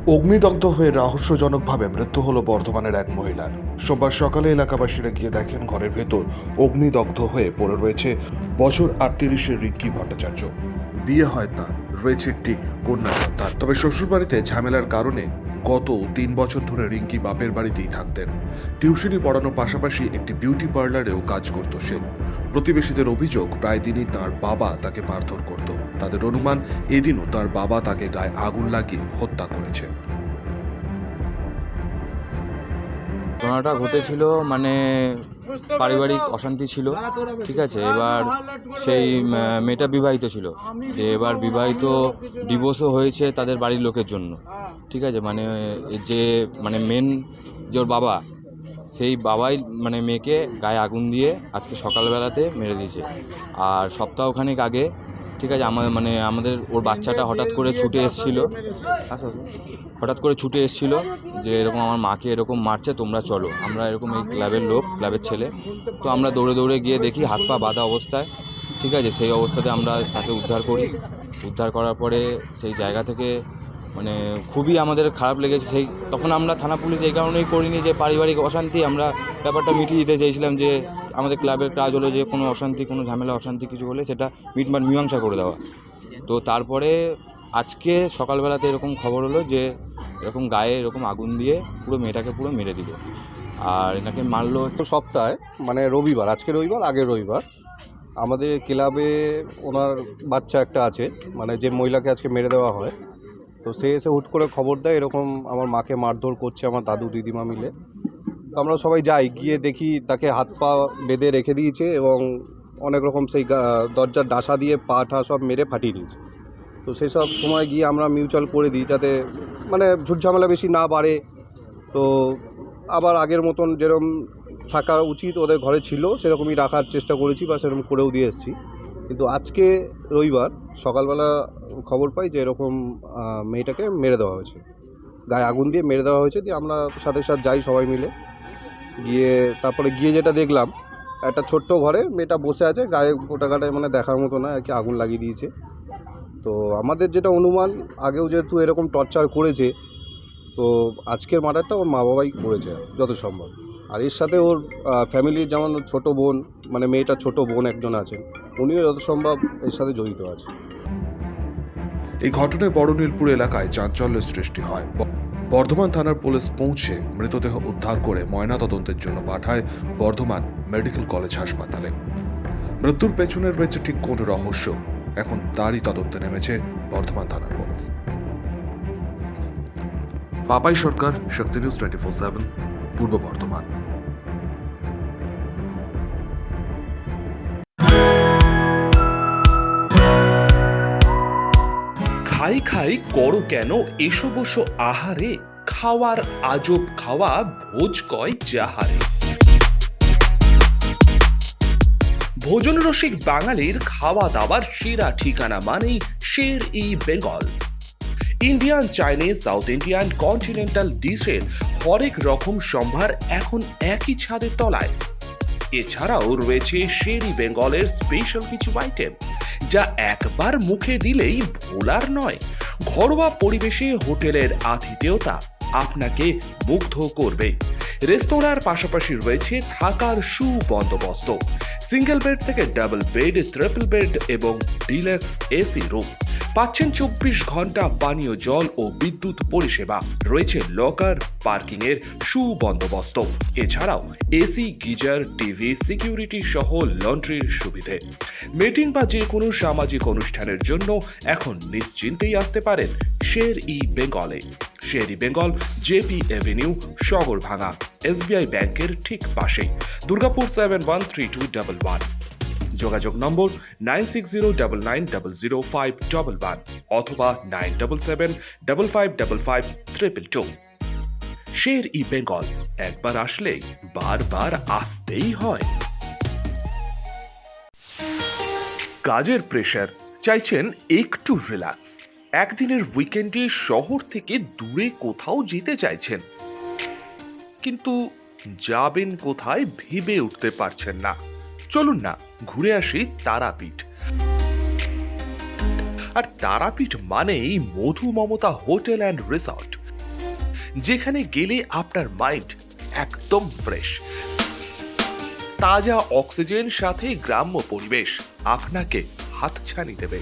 অগ্নিদগ্ধ হয়ে রহস্যজনকভাবে মৃত্যু হলো বর্ধমানের এক মহিলার। সোমবার সকালে এলাকাবাসীরা গিয়ে দেখেন ঘরের ভেতর অগ্নিদগ্ধ হয়ে পড়ে রয়েছে বছর 38-এর রিঙ্কি ভট্টাচার্য। বিয়ে হয় তার, রয়েছে একটি কন্যা সন্তান। তবে শ্বশুরবাড়িতে ঝামেলার কারণে গত 3 বছর ধরে রিঙ্কি বাপের বাড়িতেই থাকতেন। টিউশনি পড়ানোর পাশাপাশি একটি বিউটি পার্লারেও কাজ করত সে। প্রতিবেশীদের অভিযোগ, প্রায় দিনই তার বাবা তাকে মারধর করত। তাদের অনুমান, এদিনও তার বাবা তাকে গায়ে আগুন লাগিয়ে হত্যা করেছে। ঘটনাটা ঘটেছিল পারিবারিক অশান্তি ছিল, ঠিক আছে। এবার সেই মেয়েটা বিবাহিত ছিল, যে এবার বিবাহিত ডিভোর্সও হয়েছে তাদের বাড়ির লোকের জন্য, ঠিক আছে। যে মেন যে ওর বাবা, সেই বাবাই মেয়েকে গায়ে আগুন দিয়ে আজকে সকালবেলাতে মেরে দিয়েছে। আর সপ্তাহখানেক আগে, ঠিক আছে, আমাদের ওর বাচ্চাটা হঠাৎ করে ছুটে এসেছিলো যে এরকম আমার মাকে এরকম মারছে, তোমরা চলো। আমরা এরকম এই ক্লাবের ছেলে, তো আমরা দৌড়ে দৌড়ে গিয়ে দেখি হাত পা বাঁধা অবস্থায়, ঠিক আছে। সেই অবস্থাতে আমরা তাকে উদ্ধার করার পরে সেই জায়গা থেকে খুবই আমাদের খারাপ লেগেছে। তখন আমরা থানা পুলিশ এই কারণেই করিনি যে পারিবারিক অশান্তি, আমরা ব্যাপারটা মিটিয়ে দিতে চাইছিলাম, যে আমাদের ক্লাবের কাজ হলো যে কোনো অশান্তি, কোনো ঝামেলা অশান্তি কিছু হলে সেটা মীমাংসা করে দেওয়া। তো তারপরে আজকে সকালবেলাতে এরকম খবর হলো যে এরকম গায়ে এরকম আগুন দিয়ে পুরো মেয়েটাকে পুরো মেরে দিল। আর এনাকে মারলো সপ্তাহে রবিবার, আজকে রবিবার, আগের রবিবার আমাদের ক্লাবে ওনার বাচ্চা একটা আছে, যে মহিলাকে আজকে মেরে দেওয়া হয়। তো সে এসে হুট করে খবর দেয় এরকম আমার মাকে মারধর করছে আমার দাদু দিদিমা মিলে। তো আমরা সবাই যাই, গিয়ে দেখি তাকে হাত পা বেঁধে রেখে দিয়েছে এবং অনেক রকম সেই দরজার ডাসা দিয়ে পা ঠা সব মেরে ফাটিয়ে দিয়েছে। তো সেই সব সময় গিয়ে আমরা মিউচুয়াল করে দিই, যাতে ঝুটঝামেলা বেশি না বাড়ে। তো আবার আগের মতন যেরকম থাকা উচিত ওদের ঘরে ছিল সেরকমই রাখার চেষ্টা করেছি, বা সেরকম করেও দিয়ে এসেছি। কিন্তু আজকে রবিবার সকালবেলা খবর পাই যে এরকম মেয়েটাকে মেরে দেওয়া হয়েছে, গায়ে আগুন দিয়ে মেরে দেওয়া হয়েছে। দিয়ে আমরা সাথে যাই সবাই মিলে, তারপরে গিয়ে যেটা দেখলাম, একটা ছোট্ট ঘরে মেয়েটা বসে আছে, গায়ে গোটাঘাটে দেখার মতো না আর কি, আগুন লাগিয়ে দিয়েছে। তো আমাদের যেটা অনুমান, আগেও যেহেতু এরকম টর্চার করেছে, তো আজকের মার্ডারটা ওর মা বাবাই করেছে যত সম্ভব। আর এর সাথে ওর ফ্যামিলির যেমন ছোটো বোন, মেয়েটার ছোটো বোন একজন আছেন, উনিও যত সম্ভব এর সাথে জড়িত আছে। এই ঘটনায় বড়নীলপুর এলাকায় চাঞ্চল্যের সৃষ্টি হয়। বর্ধমান থানার পুলিশ পৌঁছে মৃতদেহ উদ্ধার করে ময়নাতদন্তের জন্য পাঠায় বর্ধমান মেডিকেল কলেজ হাসপাতালে। মৃত্যুর পেছনে রয়েছে ঠিক কোন রহস্য, এখন তারই তদন্তে নেমেছে বর্ধমান থানার পুলিশ। পাপাই সরকার, শক্তি নিউজ 24/7, পূর্ব বর্ধমান। খাই খাই করো কেন এসো বসো আহারে, খাওয়ার আজব খাওয়া ভোজ কয় যাহারে। ভোজন রসিক বাঙালির খাওয়া দাওয়ার সেরা ঠিকানা মানেই Sher e Bengal. Indian, Chinese, south Indian, continental ডিশের হরেক রকম সম্ভার এখন একই ছাদের তলায়। এছাড়াও রয়েছে শের-ই বেঙ্গলের স্পেশাল কিছু আইটেম, যা একবার মুখে দিলেই ভোলার নয়। ঘরোয়া পরিবেশে হোটেলের আতিথেয়তা আপনাকে মুগ্ধ করবে। রেস্তোরাঁর পাশাপাশি রয়েছে থাকার সুবন্দোবস্ত, সিঙ্গেল বেড থেকে ডাবল বেড, ট্রিপল বেড এবং ডিলাক্স এসি রুম। পাচ্ছেন 24 ঘন্টা পানীয় জল ও বিদ্যুৎ পরিষেবা, রয়েছে লকার, পার্কিং এর সুবন্দোবস্ত। এছাড়াও এসি, গিজার, টিভি, সিকিউরিটি সহ লন্ড্রির সুবিধে। মিটিং বা যে কোনো সামাজিক অনুষ্ঠানের জন্য এখন নিশ্চিন্তেই আসতে পারেন শের-ই বেঙ্গলে। Sher e Bengal, JP Avenue, Sagarbhanga, SBI ব্যাংকের ঠিক পাশে, দুর্গাপুর 713211। যোগাযোগ নম্বর 9609900511 অথবা 9775555222। শের-ই বেঙ্গল, একবার আসলে বারবার আসতেই হয়। কাজের প্রেশার, চাইছেন একটু রিল্যাক্স, একদিনের উইকেন্ডে শহর থেকে দূরে কোথাও যেতে চাইছেন, কিন্তু যাবেন কোথায় ভেবে উঠতে পারছেন না। চলুন না ঘুরে আসি তারাপীঠ। আর তারাপীঠ মানেই মধু মমতা হোটেল অ্যান্ড রিসর্ট। যেখানে গেলে আপনার মাইন্ড একদম ফ্রেশ। তাজা অক্সিজেন সাথে গ্রাম্য পরিবেশ আপনাকে হাতছানি দেবে।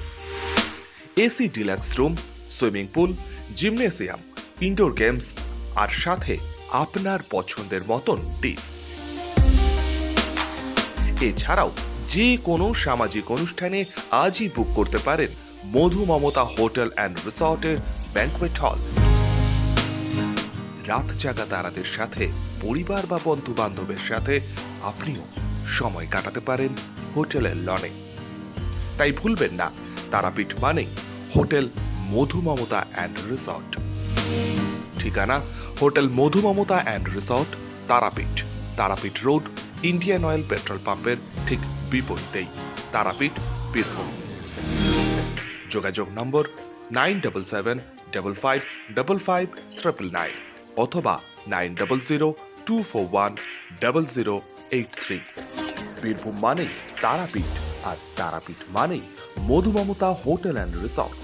AC deluxe room, swimming pool, gymnasium, indoor games আর সাথে আপনার পছন্দের মতন ডিশ। এছাড়াও যে কোনো সামাজিক অনুষ্ঠানে আজই বুক করতে পারেন মধু মমতা হোটেল অ্যান্ড রিসর্টের ব্যাংকুয়েট হল। রাত জাগা তারাদের সাথে, পরিবার বা বন্ধু বান্ধবের সাথে আপনিও সময় কাটাতে পারেন হোটেলের লনে। তাই ভুলবেন না, তারাপীঠ মানে hotel Madhu Mamata and resort. ঠিকানা hotel Madhu Mamata and resort, Tarapith, Tarapith road, Indian oil petrol পাম্পের ঠিক বিপরীতেই, তারাপীঠ, বীরভূম। যোগাযোগ নম্বর 9775555599 অথবা 9002410083। বীরভূম মানেই তারাপীঠ, আর তারাপীঠ মানেই মধু মমতা হোটেল অ্যান্ড রিসর্ট।